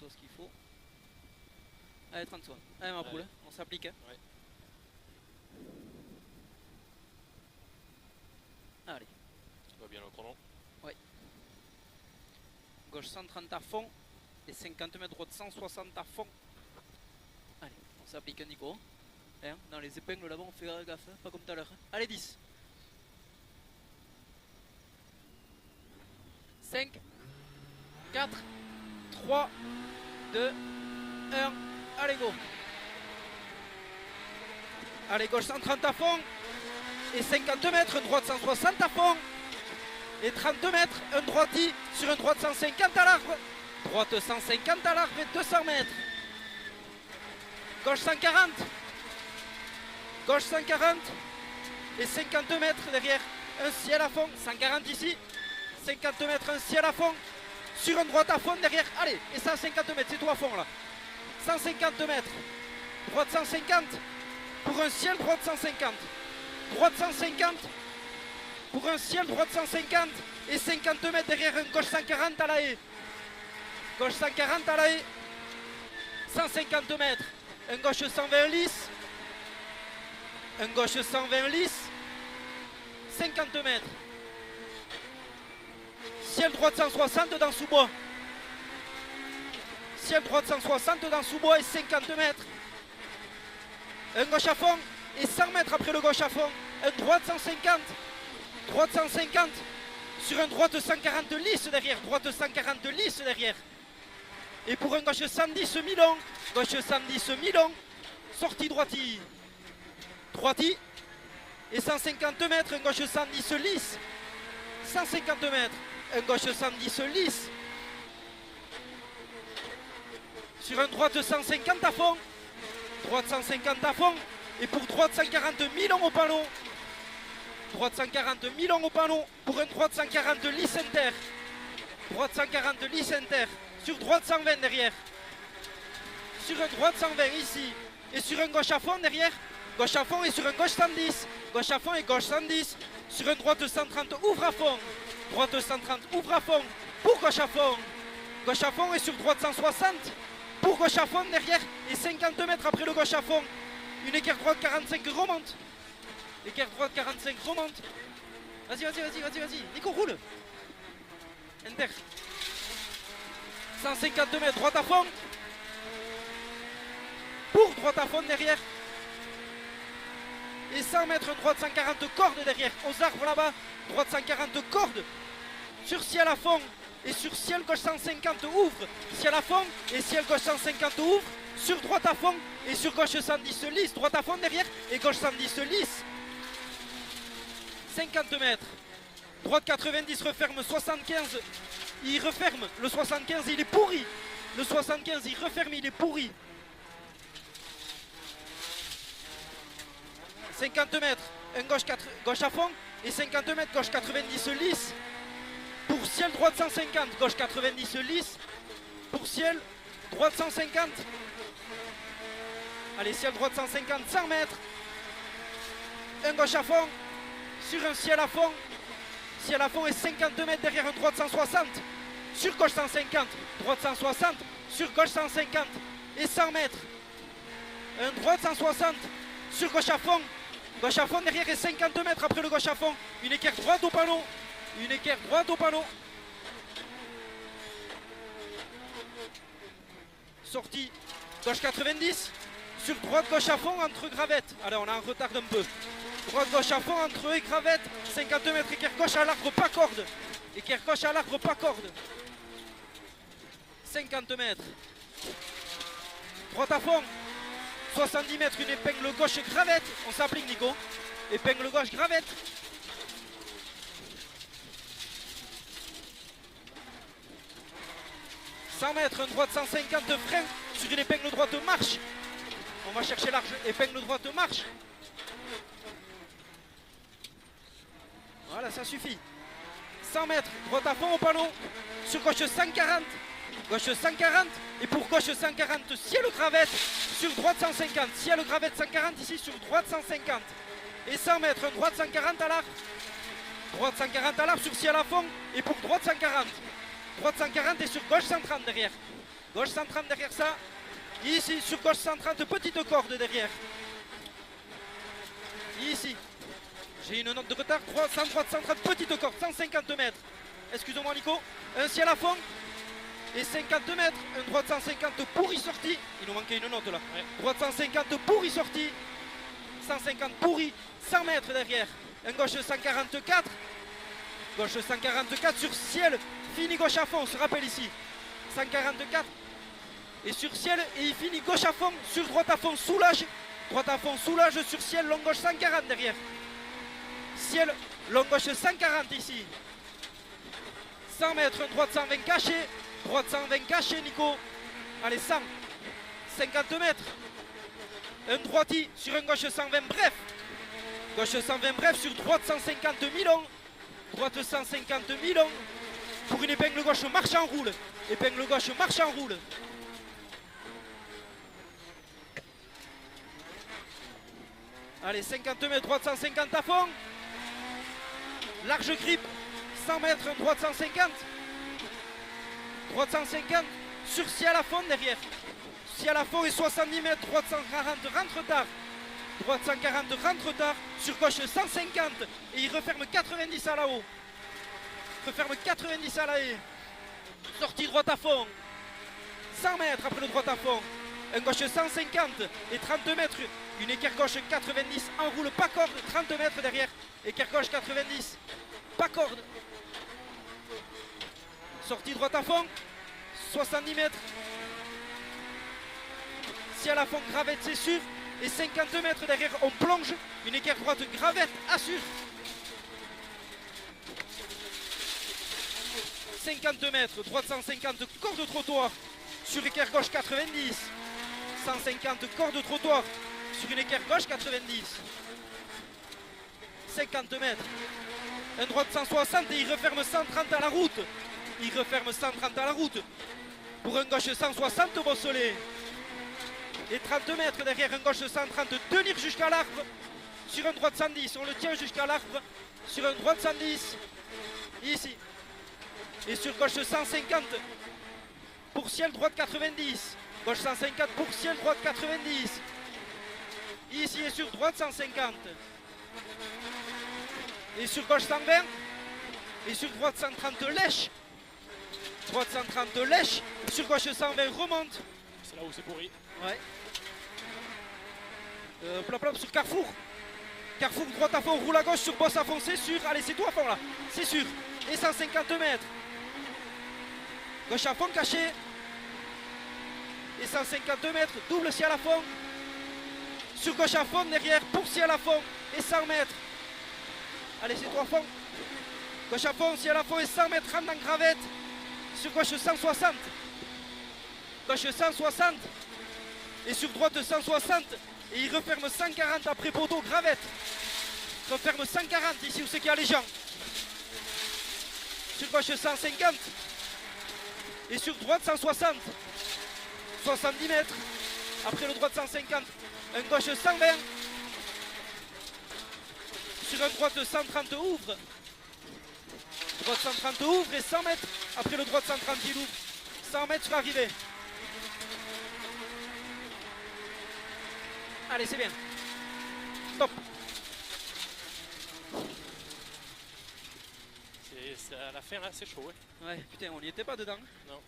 ce qu'il faut. Allez, 30 secondes. Allez, ma poule, on s'applique. Hein. Ouais. Allez. Tu vois bien le chrono? Oui. Gauche 130 à fond. Et 50 mètres droite 160 à fond. Allez, on s'applique Nico. Hein, dans les épingles là-bas, on fait gaffe, hein, pas comme tout à l'heure. Hein. Allez, 10. 5, 4, 3, 2, 1. Allez, go. Allez, gauche 130 à fond. Et 50 mètres, une droite 160 à fond. Et 30 mètres, un droiti sur une droite 150 à l'arbre. Droite 150 à l'arbre et 200 mètres. Gauche 140. Gauche 140. Et 50 mètres derrière, un ciel à fond. 140 ici. 50 mètres, un ciel à fond. Sur une droite à fond derrière. Allez, et 150 mètres, c'est tout à fond là. 150 mètres. Droite 150. Pour un ciel, droite 150. Droite 150. Pour un ciel, droite 150. Et 50 mètres derrière, un gauche 140 à la haie. Gauche 140 à la haie. 150 mètres. Un gauche 120 lisse. Un gauche 120 lisse. 50 mètres. Ciel droite 160 dans sous-bois. Ciel droite 160 dans sous-bois et 50 mètres. Un gauche à fond et 100 mètres après le gauche à fond. Un droite 150. Droite 150. Sur un droite 140 lisse derrière. Droite 140 lisse derrière. Et pour un gauche 110 mi-long. Gauche 110 mi-long. Sortie droiti. Droiti. Et 150 mètres. Un gauche 110 lisse. 150 mètres. Un gauche 110 lisse. Sur un droite 150 à fond. Droite 150 à fond. Et pour droite 140 mi-long au panneau. Droite 140 mi-long au panneau. Pour un droite 140 lisse inter. Droite 140 lisse inter. Sur droite 120 derrière. Sur un droite 120 ici. Et sur un gauche à fond derrière. Gauche à fond et sur un gauche 110. Gauche à fond et gauche 110. Sur un droite 130 ouvre à fond. Droite 130 ouvre à fond. Pour gauche à fond. Gauche à fond et sur droite 160. Pour gauche à fond derrière. Et 50 mètres après le gauche à fond. Une équerre droite 45 remonte. Équerre droite 45 remonte. Vas-y, vas-y, vas-y, vas-y, vas-y. Nico, roule. Inter. 150 mètres, droite à fond. Pour droite à fond derrière. Et 100 mètres, droite 140 cordes derrière. Aux arbres là-bas. Droite 140 cordes. Sur ciel à fond. Et sur ciel gauche 150 ouvre. Ciel à fond. Et ciel gauche 150 ouvre. Sur droite à fond. Et sur gauche 110 lisse. Droite à fond derrière. Et gauche 110 lisse. 50 mètres. Droite 90 referme 75. Il referme. Le 75 il est pourri. Le 75 il referme, il est pourri. 50 mètres. Un gauche à fond. Et 50 mètres gauche 90 lisse. Pour ciel droite 150. Gauche 90 lisse. Pour ciel droite 150. Allez, ciel droite 150. 100 mètres. Un gauche à fond. Sur un ciel à fond. Ciel à fond et 50 mètres derrière un droite 160. Sur gauche 150. Droite 160. Sur gauche 150. Et 100 mètres. Un droite 160. Sur gauche à fond. Gauche à fond derrière et 50 mètres après le gauche à fond. Une équerre droite au panneau. Une équerre droite au panneau. Sortie. Gauche 90. Sur droite gauche à fond entre gravettes. Allez, on a un retard d'un peu. Droite gauche à fond entre eux et gravettes. 50 mètres, équerre gauche à l'arbre, pas corde. Équerre gauche à l'arbre, pas corde. 50 mètres. Droite à fond. 70 mètres, une épingle gauche gravette. On s'applique Nico. Épingle gauche gravette. « 100 mètres, un droite 150 de frein sur une épingle droite marche. On va chercher large, épingle droite marche. Voilà, ça suffit. 100 mètres, droite à fond au panneau. Sur gauche 140. Gauche 140. Et pour gauche 140, ciel gravette. Sur droite 150. Ciel gravette 140 ici sur droite 150. Et 100 mètres, droite 140 à l'arbre. Droite 140 à l'arbre sur ciel à fond. Et pour droite 140. Droite 140 et sur gauche 130 derrière. Gauche 130 derrière ça. Ici, sur gauche 130, petite corde derrière. Ici. J'ai une note de retard. 300, droite 130, petite corde, 150 mètres. Excusez-moi Nico. Un ciel à fond. Et 50 mètres. Un droite 150 pour y sortie. Il nous manquait une note là. Ouais. Droite 150 pour y sortie. 150 pour y. 100 mètres derrière. Un gauche 144. Gauche 144 sur ciel. Fini gauche à fond, on se rappelle ici. 144. Et sur ciel, et il finit gauche à fond, sur droite à fond, soulage. Droite à fond, soulage sur ciel, long gauche 140 derrière. Ciel, long gauche 140 ici. 100 mètres, un droite 120 caché. Droite 120 caché, Nico. Allez, 100. 50 mètres. Un droiti sur un gauche 120 bref. Gauche 120 bref, sur droite 150 mi-long. Droite 150 mi-long. Pour une épingle gauche marche en roule. Épingle gauche marche en roule. Allez, 50 mètres, droite 150 à fond. Large grip, 100 mètres, droite 150. Droite 150, sur ciel à fond derrière. Ciel à fond et 70 mètres, droite 140, rentre tard. Droite 140, rentre tard. Sur gauche 150 et il referme 90 à la haut. Referme 90 à la haie. Sortie droite à fond. 100 mètres après le droite à fond. Un gauche 150 et 30 mètres. Une équerre gauche 90, enroule pas corde, 30 mètres derrière. Équerre gauche 90, pas corde. Sortie droite à fond, 70 mètres. Ciel à fond, gravette c'est sûr. Et 50 mètres derrière, on plonge. Une équerre droite, gravette, assure. 50 mètres, droite 150, corde de trottoir. Sur équerre gauche 90. 150, corde de trottoir. Sur une équerre gauche 90. 50 mètres. Un droite 160 et il referme 130 à la route. Il referme 130 à la route. Pour un gauche 160 bosselé. Et 30 mètres derrière un gauche 130. Tenir jusqu'à l'arbre. Sur un droite 110. On le tient jusqu'à l'arbre. Sur un droite 110. Ici. Et sur gauche 150. Pour ciel droite 90. Gauche 150 pour ciel droite 90. Ici et sur droite 150. Et sur gauche 120. Et sur droite 130 lèche. Droite 130 lèche. Sur gauche 120 remonte. C'est là où c'est pourri. Ouais. Plop plop sur Carrefour. Carrefour droite à fond, roule à gauche sur bosse à fond, c'est sûr. Allez, c'est tout à fond là. C'est sûr. Et 150 mètres. Gauche à fond caché. Et 150 mètres. Double ciel à fond. Sur gauche à fond derrière pour ciel à fond. Et 100 mètres. Allez, c'est tout à fond. Gauche à fond, ciel à fond et 100 mètres. Rentre en gravette. Sur gauche 160. Gauche 160. Et sur droite 160. Et il referme 140 après poteau gravette. Referme 140 ici où c'est qu'il y a les gens. Sur gauche 150. Et sur droite 160. 70 mètres. Après le droite 150. Un gauche 120. Sur un droite 130 ouvre. Droite 130 ouvre et 100 mètres. Après le droite 130 il ouvre. 100 mètres sur l'arrivée. Allez, c'est bien. Stop. C'est à la fin là, c'est chaud. Hein. Ouais, putain, on n'y était pas dedans. Non.